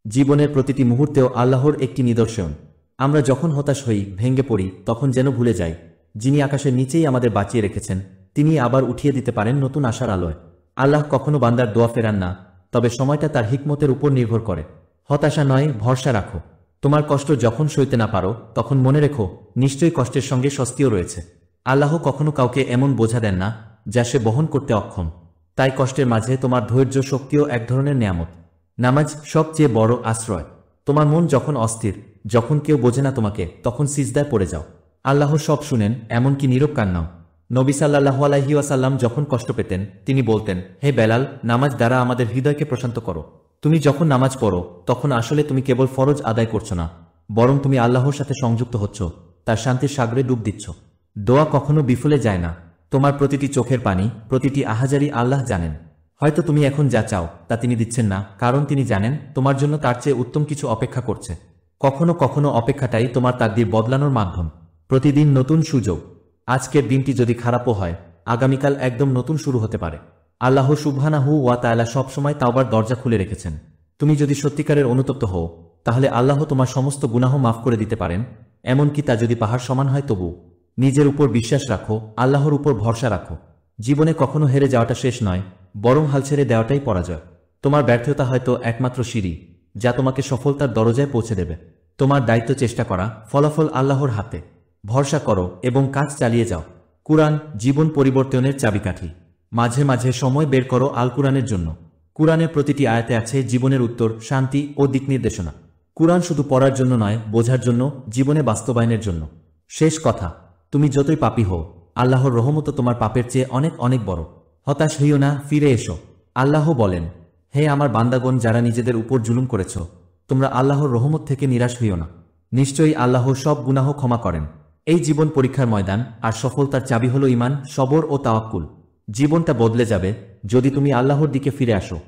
জীবনের প্রতিটি মুহূর্তেও আল্লাহর একটি নিদর্শন। আমরা যখন হতাশ হই, ভেঙে পড়ি, তখন যেন ভুলে যাই যিনি আকাশের নিচেই আমাদের বাঁচিয়ে রেখেছেন, তিনি আবার উঠিয়ে দিতে পারেন নতুন আশার আলোয়। আল্লাহ কখনো বান্দার দোয়া ফেরান না, তবে সময়টা তার হিকমতের উপর নির্ভর করে। হতাশা নয়, ভরসা রাখো। তোমার কষ্ট যখন সইতে না পারো, তখন মনে রেখো নিশ্চয়ই কষ্টের সঙ্গে স্বস্তিও রয়েছে। আল্লাহ কখনো কাউকে এমন বোঝা দেন না যা সে বহন করতে অক্ষম। তাই কষ্টের মাঝে তোমার ধৈর্য শক্তিও এক ধরনের নেয়ামত। নামাজ সবচেয়ে বড় আশ্রয়। তোমার মন যখন অস্থির, যখন কেউ বোঝে না তোমাকে, তখন সিজদায় পড়ে যাও। আল্লাহ সব শুনেন, এমনকি নীরব কান্নাও। নবী সাল্লাল্লাহু আলাইহি ওয়াসাল্লাম যখন কষ্ট পেতেন, তিনি বলতেন, হে বেলাল, নামাজ দ্বারা আমাদের হৃদয়কে প্রশান্ত করো। তুমি যখন নামাজ পড়ো, তখন আসলে তুমি কেবল ফরজ আদায় করছো না, বরং তুমি আল্লাহর সাথে সংযুক্ত হচ্ছ, তার শান্তির সাগরে ডুব দিচ্ছ। দোয়া কখনো বিফলে যায় না। তোমার প্রতিটি চোখের পানি, প্রতিটি আহাজারি আল্লাহ জানেন। হয়তো তুমি এখন যা চাও তা তিনি দিচ্ছেন না, কারণ তিনি জানেন তোমার জন্য তার চেয়ে উত্তম কিছু অপেক্ষা করছে। কখনো কখনো অপেক্ষাটাই তোমার তাকদীর বদলানোর মাধ্যম। প্রতিদিন নতুন সুযোগ। আজকের দিনটি যদি খারাপও হয়, আগামীকাল একদম নতুন শুরু হতে পারে। আল্লাহ সুবহানাহু ওয়া তাআলা সবসময় তাওবার দরজা খুলে রেখেছেন। তুমি যদি সত্যিকারের অনুতপ্ত হও, তাহলে আল্লাহ তোমার সমস্ত গুনাহ মাফ করে দিতে পারেন, এমনকি তা যদি পাহাড় সমান হয় তবু। নিজের উপর বিশ্বাস রাখো, আল্লাহর উপর ভরসা রাখো। জীবনে কখনো হেরে যাওয়াটা শেষ নয়, বরং হাল ছেড়ে দেওয়াটাই পরাজয়। তোমার ব্যর্থতা হয়তো একমাত্র সিঁড়ি যা তোমাকে সফলতার দরজায় পৌঁছে দেবে। তোমার দায়িত্ব চেষ্টা করা, ফলাফল আল্লাহর হাতে। ভরসা করো এবং কাজ চালিয়ে যাও। কুরআন জীবন পরিবর্তনের চাবিকাঠি। মাঝে মাঝে সময় বের করো আল কুরআনের জন্য। কুরআনের প্রতিটি আয়াতে আছে জীবনের উত্তর, শান্তি ও দিক নির্দেশনা। কুরআন শুধু পড়ার জন্য নয়, বোঝার জন্য, জীবনে বাস্তবায়নের জন্য। শেষ কথা, তুমি যতই পাপী হও, আল্লাহর রহমত তোমার পাপের চেয়ে অনেক অনেক বড়। হতাশ হইও না, ফিরে এসো। আল্লাহ বলেন, হে আমার বান্দাগণ যারা নিজেদের উপর জুলুম করেছ, তোমরা আল্লাহর রহমত থেকে নিরাশ হইও না। নিশ্চয়ই আল্লাহ সব গুনাহ ক্ষমা করেন। এই জীবন পরীক্ষার ময়দান, আর সফলতার চাবি হল ঈমান, সবর ও তাওয়াক্কুল। জীবনটা বদলে যাবে যদি তুমি আল্লাহর দিকে ফিরে আসো।